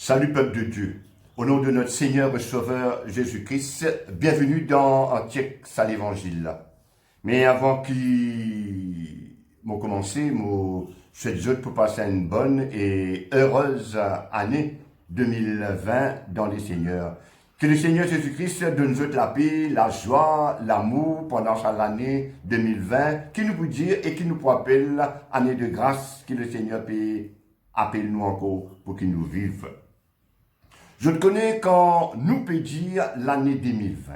Salut peuple de Dieu, au nom de notre Seigneur et Sauveur Jésus-Christ, bienvenue dans Antiek à l'Évangile. Mais avant qu'il m'ont commencé, je souhaite pour passer une bonne et heureuse année 2020 dans les Seigneurs. Que le Seigneur Jésus-Christ donne nous la paix, la joie, l'amour pendant cette année 2020, qui nous peut dire et qui nous rappelle année de grâce que le Seigneur peut appeler nous encore pour qu'il nous vive. Je te connais quand nous peut dire l'année 2020.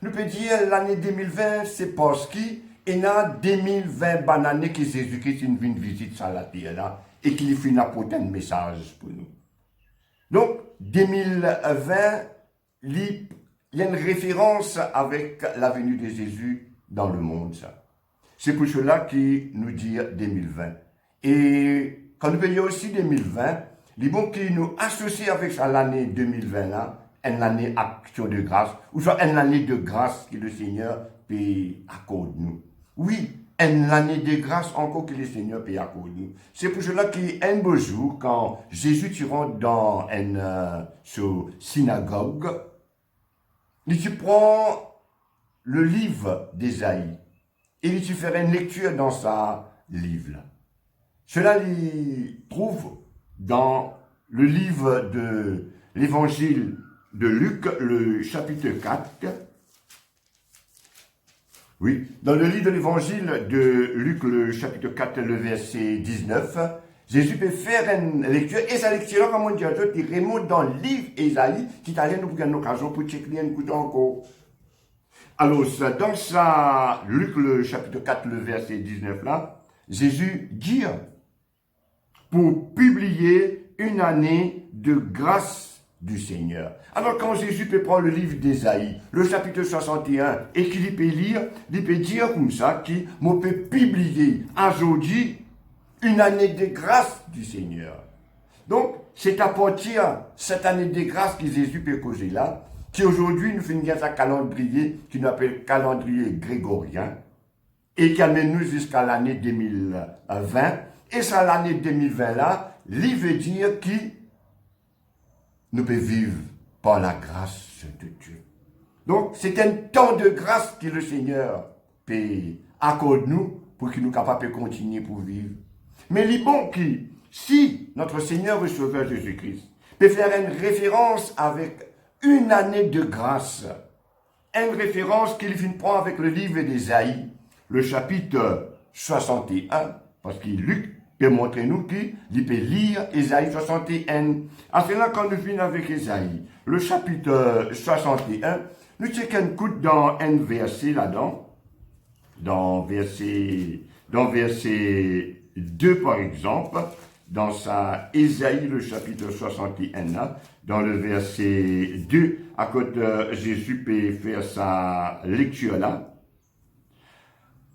Nous peut dire l'année 2020, c'est parce qu'il y a 2020 bonne année que Jésus-Christ est venu visiter sur la terre là et qu'il fait apporter un message pour nous. Donc, 2020, il y a une référence avec la venue de Jésus dans le monde. C'est pour cela qu'il nous dit 2020. Et quand nous voyons aussi 2020, les bons qui nous associent avec ça l'année 2020 là, une année action de grâce, ou soit une année de grâce que le Seigneur peut accorder nous. Oui, une année de grâce encore que le Seigneur peut accorder nous. C'est pour cela qu'un beau jour, quand Jésus tu rentre dans une synagogue, il prend le livre d'Ésaïe et il fait une lecture dans sa livre. Cela il trouve dans le livre de l'évangile de Luc, le chapitre 4. Oui, dans le livre de l'évangile de Luc, le chapitre 4, le verset 19, Jésus peut faire une lecture, et sa lecture, comme on dit, il remonte dans le livre Ésaïe, qui t'a nous pour une occasion pour checker un coup encore. Alors, dans ça, Luc, le chapitre 4, le verset 19 là, Jésus dit, pour publier une année de grâce du Seigneur. Alors quand Jésus peut prendre le livre d'Ésaïe, le chapitre 61, et qu'il peut lire, il peut dire comme ça, qu'il peut publier aujourd'hui une année de grâce du Seigneur. Donc, c'est à partir de cette année de grâce que Jésus peut causer là, qui aujourd'hui nous finissons un calendrier, qui nous appelle calendrier grégorien, et qui amène nous jusqu'à l'année 2020. Et ça, l'année 2020 là, il veut dire que nous pouvons vivre par la grâce de Dieu. Donc, c'est un temps de grâce que le Seigneur peut accorder nous pour qu'il nous capable de continuer pour vivre. Mais il est bon que, si notre Seigneur et Sauveur Jésus-Christ peut faire une référence avec une année de grâce, une référence qu'il vient prendre avec le livre d'Ésaïe, le chapitre 61, parce qu'il Luc peut montrer nous qu'il peut lire Ésaïe 61. À cela, quand nous finissons avec Ésaïe, le chapitre 61, nous checkons un coup dans un verset là-dedans, dans verset 2 par exemple, dans sa Ésaïe, le chapitre 61, là, dans le verset 2, à côté Jésus peut faire sa lecture là.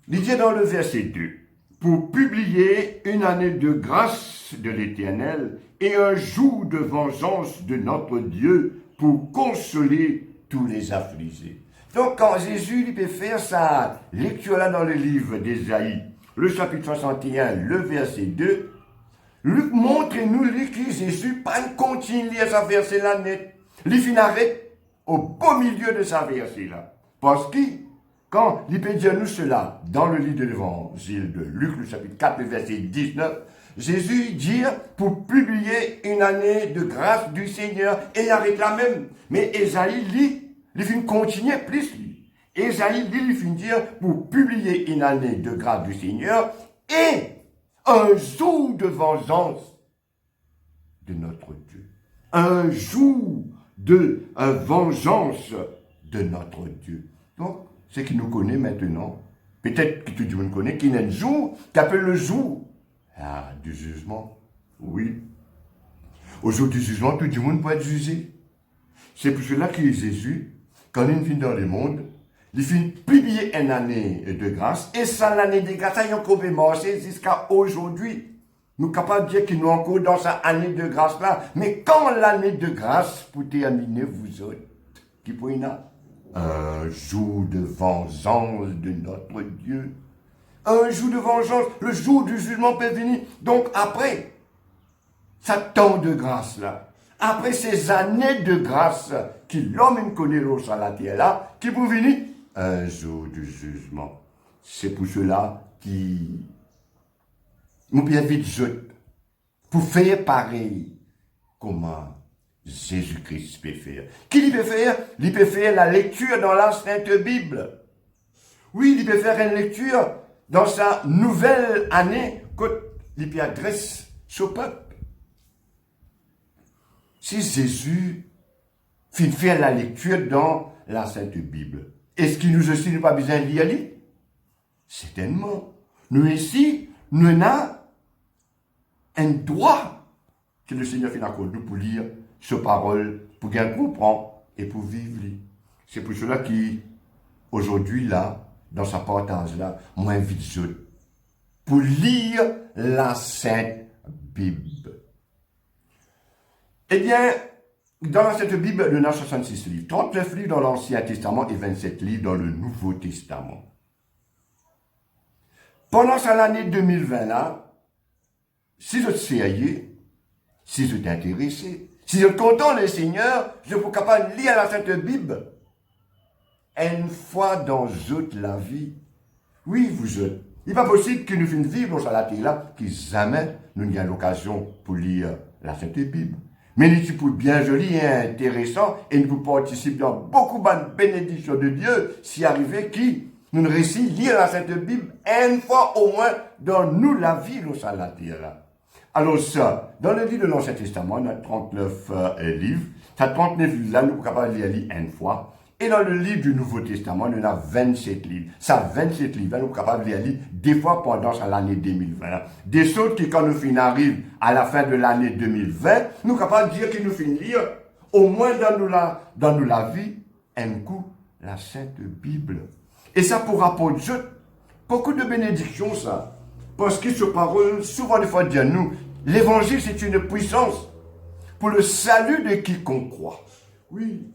Il dit dans le verset 2, pour publier une année de grâce de l'Éternel et un jour de vengeance de notre Dieu pour consoler tous les affligés. Donc quand Jésus peut faire sa lecture là dans le livre d'Ésaïe, le chapitre 61, le verset 2, Luc montre-nous que Jésus pas continuer à sa verset là net. Il finit arrête au beau milieu de sa verset là. Parce que quand il peut dire nous cela, dans le livre de l'évangile de Luc, le chapitre 4, le verset 19, Jésus dit pour publier une année de grâce du Seigneur, et il arrête là même. Mais Ésaïe lit, il finit continuer plus lui. Ésaïe lit, il finit dire pour publier une année de grâce du Seigneur et un jour de vengeance de notre Dieu. Un jour de vengeance de notre Dieu. Donc, ce qui nous connaît maintenant, peut-être que tout le monde connaît, qu'il y a un jour qui appelle le jour du jugement. Oui. Au jour du jugement, tout le monde peut être jugé. C'est pour cela que Jésus, quand il vient dans le monde, il finit publier une année de grâce, et ça, l'année de grâce, il a encore marché jusqu'à aujourd'hui. Nous sommes capables de dire qu'il nous encore dans cette année de grâce là. Mais quand l'année de grâce pour terminer, vous autres, qui pouvez un jour de vengeance de notre Dieu. Un jour de vengeance, le jour du jugement peut venir. Donc après, ça temps de grâce là, après ces années de grâce que l'homme connaît sur la terre là, qui pour venir un jour de jugement. C'est pour cela qui nous bien vite pour faire pareil comment Jésus-Christ peut faire. Qui peut faire? Il peut faire la lecture dans la Sainte Bible. Oui, il peut faire une lecture dans sa nouvelle année qu'il peut adresser au peuple. Si Jésus fait faire la lecture dans la Sainte Bible, est-ce qu'il nous aussi n'a pas besoin d'y aller? Certainement. Nous ici, nous avons un droit que le Seigneur fait accordé pour lire ses paroles, pour bien comprendre et pour vivre. C'est pour cela qu'aujourd'hui, là, dans sa partage là, moi invite pour lire la Sainte Bible. Eh bien, dans la Sainte Bible, nous avons 66 livres, 39 livres dans l'Ancien Testament et 27 livres dans le Nouveau Testament. Pendant l'année 2020 là, si je suis sérieux, si je suis intéressé, si je suis content le Seigneur, je suis capable de lire la Sainte Bible. Une fois dans la vie, oui, vous êtes. Il n'est pas possible que nous fassions vivre dans la terre là, que jamais nous n'ayons l'occasion pour lire la Sainte Bible. Mais nous sommes bien joli et intéressant et nous participons dans beaucoup de bénédictions de Dieu si arrivé qui nous ne réussissons à lire la Sainte Bible une fois au moins dans nous la vie dans la terre là. Alors ça, dans le livre de l'Ancien Testament, on a 39 livres. Ça 39 livres là, nous sommes capables de lire une fois. Et dans le livre du Nouveau Testament, on a 27 livres. Ça, 27 livres, nous sommes capables de lire des fois pendant l'année 2020. Des choses qui, quand nous arrivent à la fin de l'année 2020, nous sommes capables de dire que nous finissons lire, au moins dans nous la vie, un coup, la Sainte Bible. Et ça pourra apporter beaucoup de bénédictions, ça. Parce que ce parole, souvent des fois, dit à nous, l'évangile, c'est une puissance pour le salut de quiconque croit. Oui.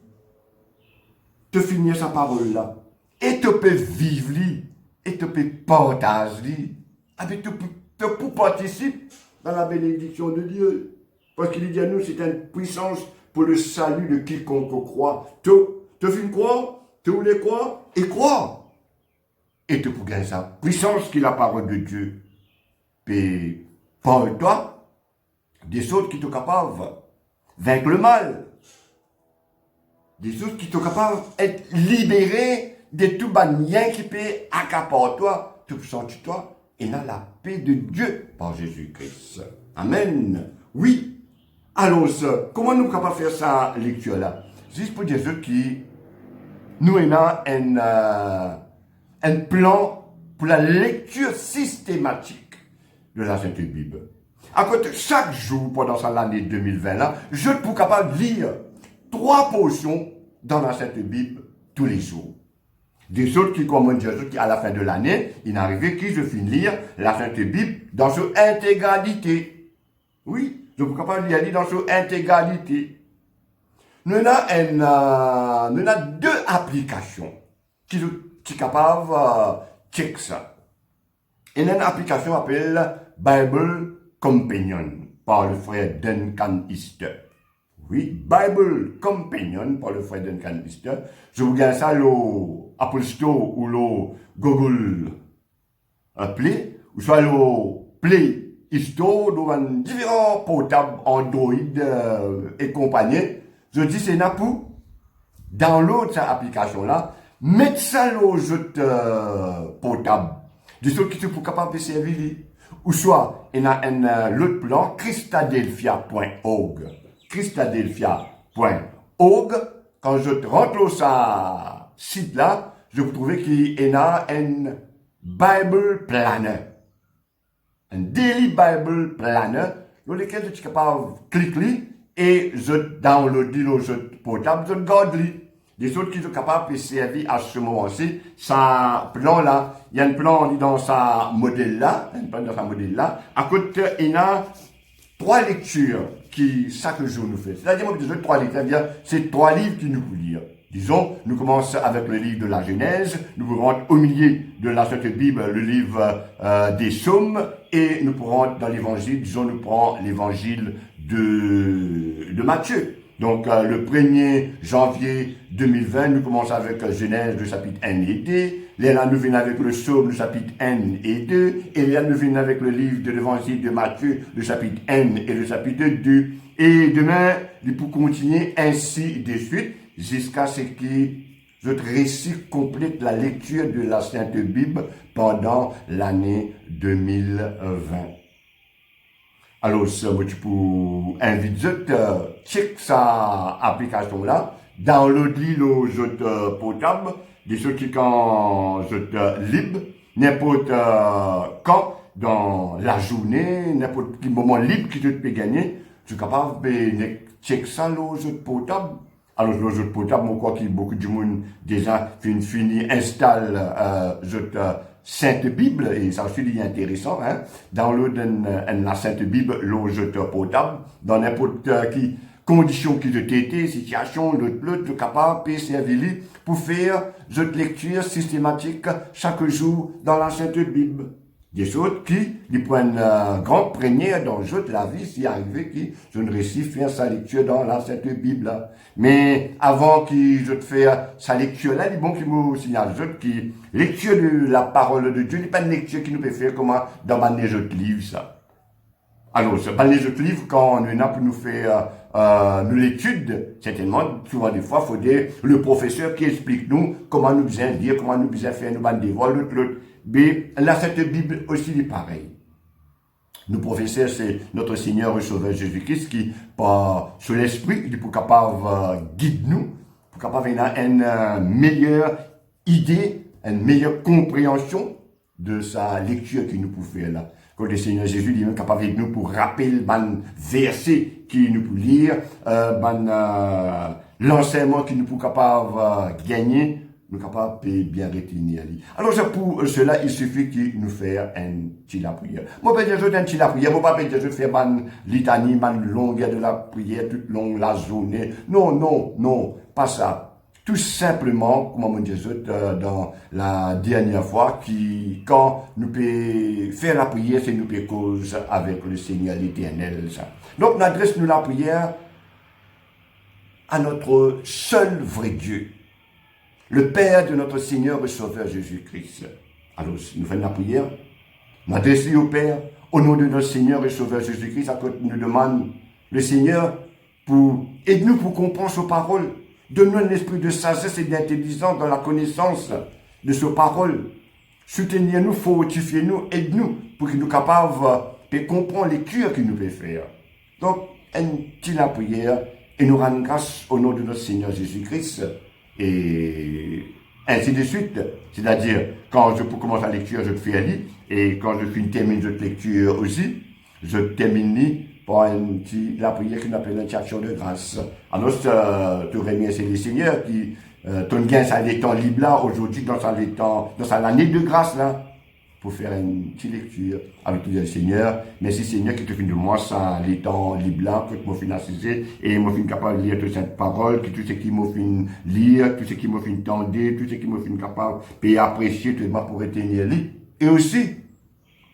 Te finir sa parole là. Et te peux vivre, et te peux partager, et te pour participer dans la bénédiction de Dieu. Parce qu'il dit à nous, c'est une puissance pour le salut de quiconque croit. Te fin croire, te voulais croire, et croire. Et te pour gagner sa puissance qui est la parole de Dieu. Et parle-toi des autres qui sont capables de vaincre le mal. Des autres qui sont capables d'être libérés de tout bien qui peut accaparer toi, tout sentir toi, et dans la paix de Dieu par Jésus-Christ. Amen. Oui. Alors, comment nous sommes capables de faire ça lecture-là? Juste pour dire qui nous avons un plan pour la lecture systématique de la Sainte Bible. À côté, chaque jour pendant l'année 2020 là, je suis capable de lire 3 portions dans la Sainte Bible tous les jours. Des autres qui, comme on dit, à la fin de l'année, il arrive que je finis de lire la Sainte Bible dans son intégralité. Oui, je suis capable de lire dans son intégralité. Nous avons 2 applications qui sont capables de checker ça. Il y a une application appelée Bible Companion par le frère Duncan Easter. Oui, Bible Companion par le frère Duncan Easter. Je vous gagne ça le Apple Store ou le Google Play, ou soit le Play Store, dans différents portables Android et compagnie. Je dis c'est là pour download cette application-là, mettre ça au jeu portable. Des choses qui sont capables de servir. Ou soit, il y a l'autre plan, christadelphia.org. Christadelphia.org. Quand je rentre sur ce site-là, je vais trouver qu'il y a un Bible Planner. Un Daily Bible Planner, dans lequel je suis capable de cliquer et je download le jeu portable, je garde. Des autres qui sont capables de servir à ce moment-ci, ça plan-là, il y a un plan dans sa modèle-là, à côté, il y a 3 lectures qui, chaque jour, nous fait. C'est-à-dire, moi, 3 livres, c'est-à-dire, c'est 3 livres qui nous faut lire. Disons, nous commençons avec le livre de la Genèse, nous pourrons au milieu de la Sainte Bible, le livre des Psaumes, et nous pourrons dans l'évangile, disons, nous prenons l'évangile de Matthieu. Donc, le 1er janvier 2020, nous commençons avec Genèse, le chapitre 1 et 2. Là, nous venons avec le psaume, le chapitre 1 et 2. Et là, nous venons avec le livre de l'évangile de Matthieu, le chapitre 1 et le chapitre 2. Et demain, pour continuer ainsi de suite, jusqu'à ce que votre récit complète la lecture de la Sainte Bible pendant l'année 2020. Alors, je peux inviter check sa application là, download-li le jeu portable, des choses qui quand jeu libre, n'importe quand, dans la journée, n'importe quel moment libre que tu peux gagner, tu es capable de check ça le jeu portable. Alors, le jeu portable, moi, crois que beaucoup de monde déjà fini installe jeu Sainte Bible, et ça aussi intéressant, hein, download la Sainte Bible, le jeu portable, dans n'importe quelle condition qui te t'était, situation, le capable, peut servir pour faire cette lecture systématique chaque jour dans la Sainte Bible. Des choses qui prennent grande première dans la vie, si arrivé qui je ne réussis faire sa lecture dans la Sainte Bible. Mais avant que je te fasse sa lecture là, il est bon qu'il me signale qui lecture de la parole de Dieu, il n'est pas une lecture qui nous peut faire comment dans ma livre ça. Alors, c'est pas les autres livres quand on est là pour nous faire nous l'étude, certainement, souvent des fois, il faut dire le professeur qui explique nous comment nous besoin dire, comment nous besoin faire nos bandes devoirs, l'autre. Mais là, cette Bible aussi est pareil. Nous professeurs, c'est notre Seigneur et Sauveur Jésus-Christ qui, par sur l'Esprit, il est pour capable guide nous, pour capable avoir une meilleure idée, une meilleure compréhension de sa lecture qu'il nous peut faire là. Quand le Seigneur Jésus est capable de nous pour rappeler les versets qu'il nous peut lire, l'enseignement qu'il nous peut capable gagner, nous capables de bien retenir. Alors, pour cela, il suffit qu'il nous fasse un petit la prière. Moi, je vais un petit la prière. Moi, je vais faire une litanie, une longueur de la prière, toute longue la journée. Non, pas ça. Tout simplement, comme on dit dans la dernière fois, quand nous pouvons faire la prière, c'est nous pouvons cause avec le Seigneur l'Éternel. Donc, nous adressons la prière à notre seul vrai Dieu, le Père de notre Seigneur et Sauveur Jésus-Christ. Alors, nous faisons la prière, nous adressons au Père, au nom de notre Seigneur et Sauveur Jésus-Christ, à côté nous demande le Seigneur pour aide-nous pour comprendre ses paroles. Donne-nous un esprit de sagesse et d'intelligence dans la connaissance de ses paroles. Soutenez-nous, fortifiez-nous, aide-nous pour que nous soyons capables de comprendre les cures qu'il nous peut faire. Donc, un petit la prière et nous rendons grâce au nom de notre Seigneur Jésus-Christ. Et ainsi de suite. C'est-à-dire, quand je commence la lecture, je te fais lire. Et quand je termine cette lecture aussi, je termine par la prière qu'on appelle une action de grâce. Alors, tu remercies le Seigneur qui donne gain ça les temps libre là, aujourd'hui, dans sa année de grâce là, pour faire une petite lecture avec le Seigneur. Merci Seigneur qui te fait de moi ça les temps libre là, que tu m'as fait assiser et moi fait capable de lire toutes ces paroles, que tout ce qui m'a fait lire, tout ce qui m'a fait entendre, tout ce qui m'a fait capable de apprécier, tout moi pour retenir lui. Et aussi,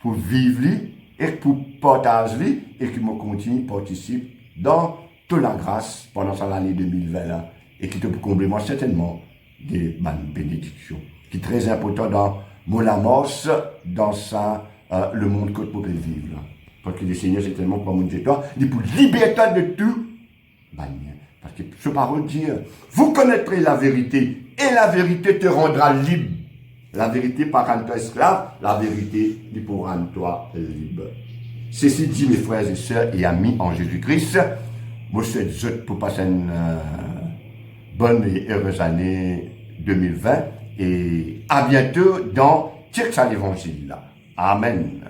pour vivre lui, et pour partager et qui me continue participe dans toute la grâce pendant l'année 2020 là, et qui te comble moi certainement des bonnes bénédictions, qui est très important dans mon amorce, dans ça, le monde que tu peux vivre là. Parce que le Seigneur c'est tellement pas mon Dieu, il est pour liberté de tout, parce que ce parole dit, vous connaîtrez la vérité, et la vérité te rendra libre. La vérité pas rendre toi esclave, la vérité il pour rendre toi libre. Ceci dit, mes frères et sœurs et amis en Jésus-Christ, moi je vous souhaite pour passer une bonne et heureuse année 2020 et à bientôt dans Tirk à l'Évangile. Amen.